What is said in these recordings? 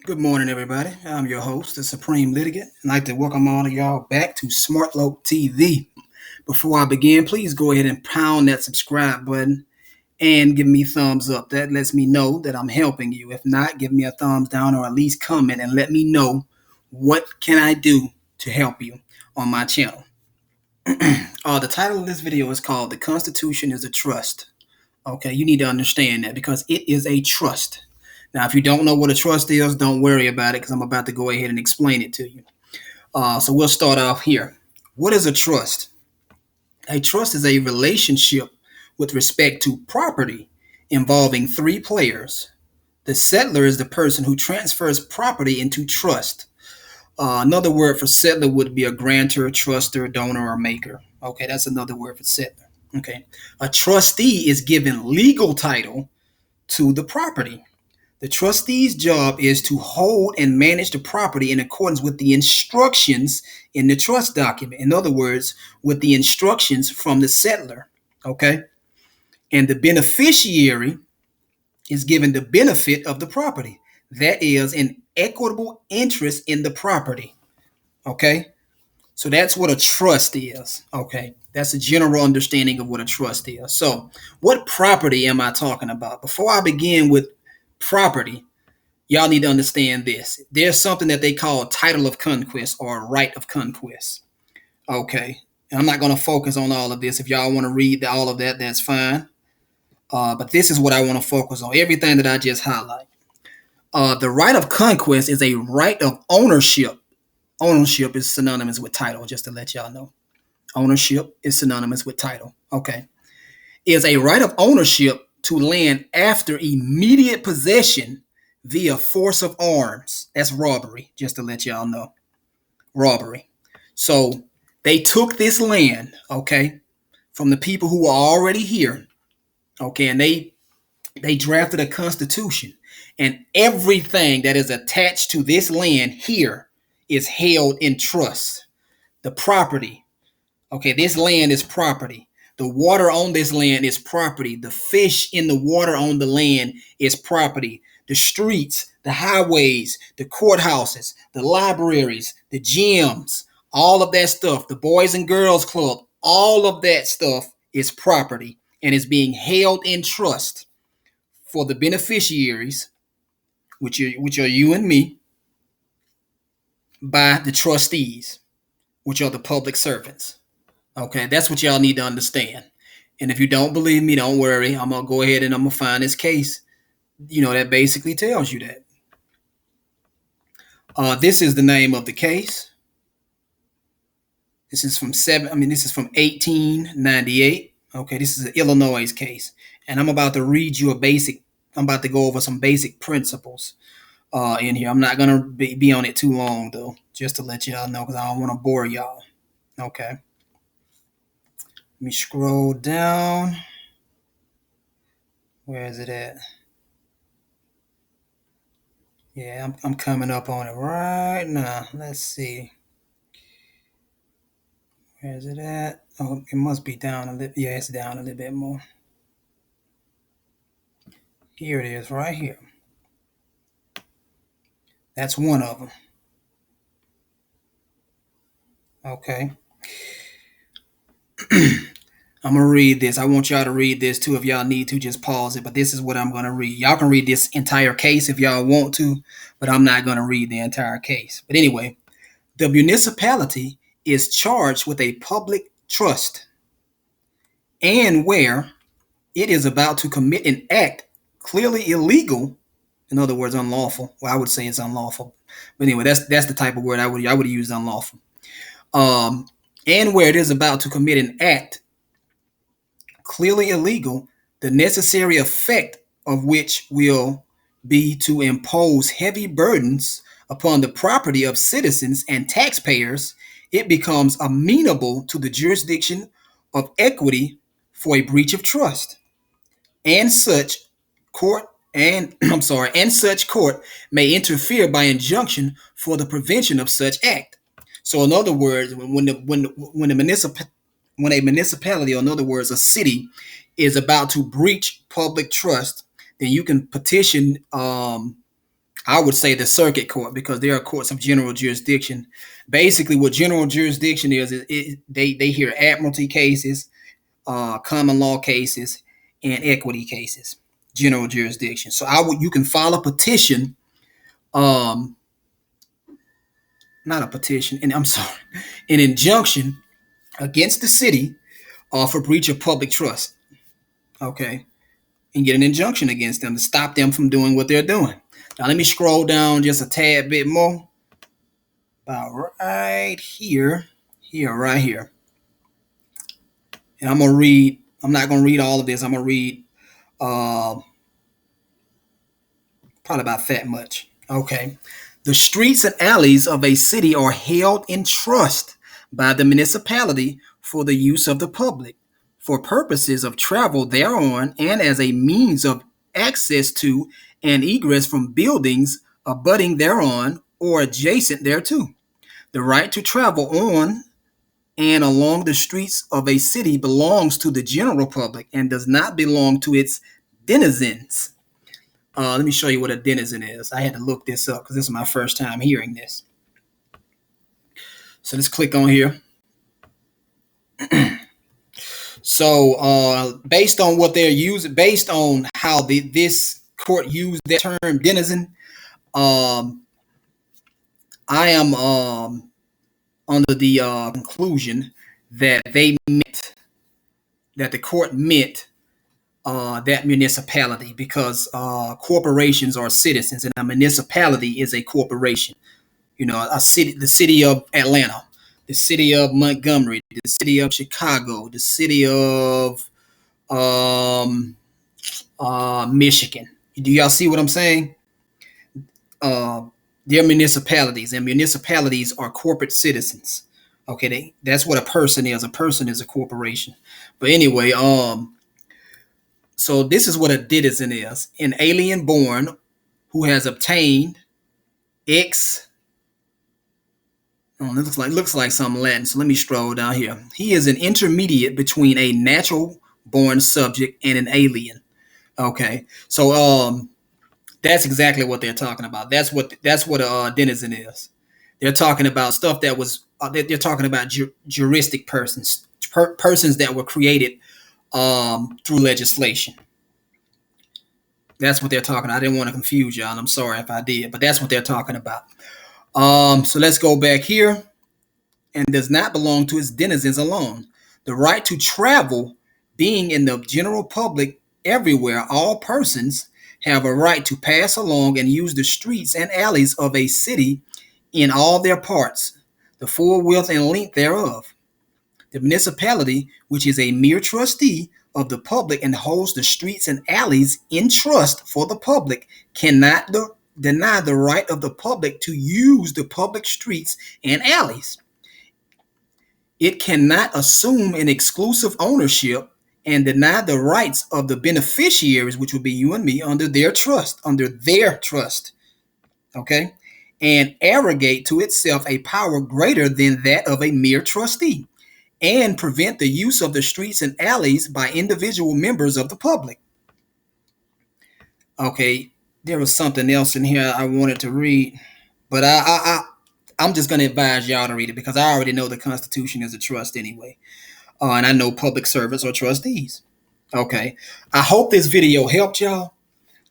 Good morning, everybody. I'm your host, the Supreme Litigant. I'd like to welcome all of y'all back to SmartLope TV. Before I begin, please go ahead and pound that subscribe button and give me thumbs up. That lets me know that I'm helping you. If not, give me a thumbs down or at least comment and let me know what can I do to help you on my channel. The title of this video is called "The Constitution is a Trust." Okay, you need to understand that because it is a trust. Now, if you don't know what a trust is, don't worry about it because I'm about to go ahead and explain it to you. So we'll start off here. What is a trust? A trust is a relationship with respect to property involving three players. The settlor is the person who transfers property into trust. Another word for settlor would be a grantor, truster, donor, or maker. Okay, that's another word for settlor. Okay, a trustee is given legal title to the property. The trustee's job is to hold and manage the property in accordance with the instructions in the trust document. In other words, with the instructions from the settlor. Okay, and the beneficiary is given the benefit of the property. That is an equitable interest in the property. Okay, so that's what a trust is. Okay, that's a general understanding of what a trust is. So, what property am I talking about? Before I begin with property, y'all need to understand this. There's something that they call title of conquest or right of conquest. Okay, and I'm not going to focus on all of this. If y'all want to read all of that, that's fine. But this is what I want to focus on. Everything that I just highlight. The right of conquest is a right of ownership. Ownership is synonymous with title, just to let y'all know. Ownership is synonymous with title. Okay. Is a right of ownership to land after immediate possession via force of arms. That's robbery, just to let y'all know. Robbery. So they took this land, okay, from the people who were already here, okay, and they drafted a constitution, and everything that is attached to this land here is held in trust. The property, okay, this land is property. The water on this land is property. The fish in the water on the land is property. The streets, the highways, the courthouses, the libraries, the gyms, all of that stuff, the Boys and Girls Club, all of that stuff is property and is being held in trust for the beneficiaries, which are you and me, by the trustees, which are the public servants. Okay, that's what y'all need to understand. And if you don't believe me, don't worry. I'm gonna go ahead and I'm gonna find this case. That basically tells you that. This is the name of the case. This is from 1898. Okay, this is an Illinois case, and I'm about to read you a basic. I'm about to go over some basic principles in here. I'm not gonna be on it too long though, just to let y'all know because I don't want to bore y'all. Okay, let me scroll down. Where is it at? Yeah, I'm coming up on it right now. Let's see. Where is it at? Oh, it must be down a little. Yeah, it's down a little bit more. Here it is, right here. That's one of them. Okay. I'm going to read this. I want y'all to read this too. If y'all need to, just pause it. But this is what I'm going to read. Y'all can read this entire case if y'all want to, but I'm not going to read the entire case. But anyway, the municipality is charged with a public trust and where it is about to commit an act clearly illegal, in other words, unlawful. Well, I would say it's unlawful. But anyway, that's the type of word I would use unlawful. And where it is about to commit an act clearly illegal, the necessary effect of which will be to impose heavy burdens upon the property of citizens and taxpayers, it becomes amenable to the jurisdiction of equity for a breach of trust. And such court and such court may interfere by injunction for the prevention of such act. So in other words, when a municipality, or in other words, a city, is about to breach public trust, then you can petition I would say the circuit court because they are courts of general jurisdiction. Basically, what general jurisdiction is they hear admiralty cases, common law cases, and equity cases. General jurisdiction. So you can file a petition, um, not a petition, and I'm sorry, an injunction against the city for breach of public trust. Okay, and get an injunction against them to stop them from doing what they're doing. Now let me scroll down just a tad bit more. About right here, right here. And I'm gonna read. I'm not gonna read all of this. I'm gonna read uh, probably about that much. Okay. The streets and alleys of a city are held in trust by the municipality for the use of the public, for purposes of travel thereon, and as a means of access to and egress from buildings abutting thereon or adjacent thereto. The right to travel on and along the streets of a city belongs to the general public and does not belong to its denizens. Let me show you what a denizen is. I had to look this up because this is my first time hearing this. So let's click on here. So based on what they're using, based on how this court used that term denizen, um, I am under the conclusion that the court meant that municipality because corporations are citizens and a municipality is a corporation. You know, the city of Atlanta, the city of Montgomery, the city of Chicago, the city of Michigan. Do y'all see what I'm saying? Uh, they're municipalities, and municipalities are corporate citizens. Okay, that's what a person is. A person is a corporation. But anyway, so this is what a citizen is: an alien born who has obtained X. Oh, it looks like some Latin. So let me scroll down here. He is an intermediate between a natural born subject and an alien. Okay, so that's exactly what they're talking about. That's what a denizen is. They're talking about stuff that was. They're talking about juristic persons, persons that were created through legislation. That's what they're talking about. I didn't want to confuse y'all. I'm sorry if I did, but that's what they're talking about. So let's go back here. And does not belong to its denizens alone. The right to travel being in the general public everywhere, all persons have a right to pass along and use the streets and alleys of a city in all their parts, the full width and length thereof. The municipality, which is a mere trustee of the public and holds the streets and alleys in trust for the public, cannot deny the right of the public to use the public streets and alleys. It cannot assume an exclusive ownership and deny the rights of the beneficiaries, which would be you and me, under their trust, okay, and arrogate to itself a power greater than that of a mere trustee, and prevent the use of the streets and alleys by individual members of the public. Okay, there was something else in here I wanted to read, but I'm just going to advise y'all to read it because I already know the Constitution is a trust anyway. And I know public servants are trustees. Okay. I hope this video helped y'all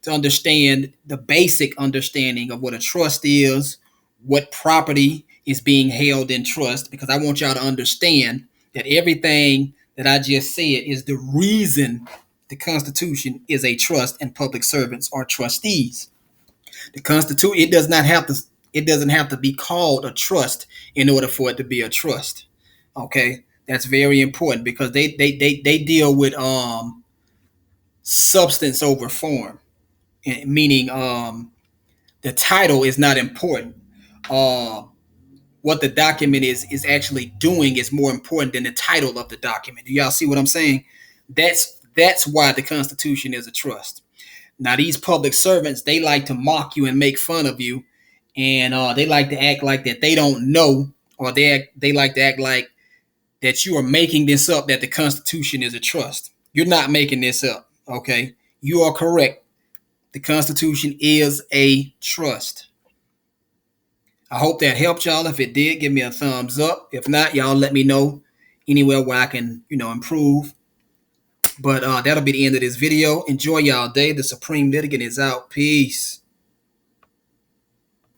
to understand the basic understanding of what a trust is, what property is being held in trust, because I want y'all to understand that everything that I just said is the reason the Constitution is a trust and public servants are trustees. The Constitution, it doesn't have to be called a trust in order for it to be a trust. Okay, that's very important because they deal with substance over form, meaning the title is not important. Uh, what the document is actually doing is more important than the title of the document. Do y'all see what I'm saying? That's why the Constitution is a trust. Now these public servants, they like to mock you and make fun of you, and they like to act like that they don't know, or they like to act like that you are making this up, that the Constitution is a trust. You're not making this up, okay? You are correct. The Constitution is a trust. I hope that helped y'all. If it did, give me a thumbs up. If not, y'all let me know anywhere where I can, improve. But that'll be the end of this video. Enjoy y'all day. The Supreme Litigant is out. Peace.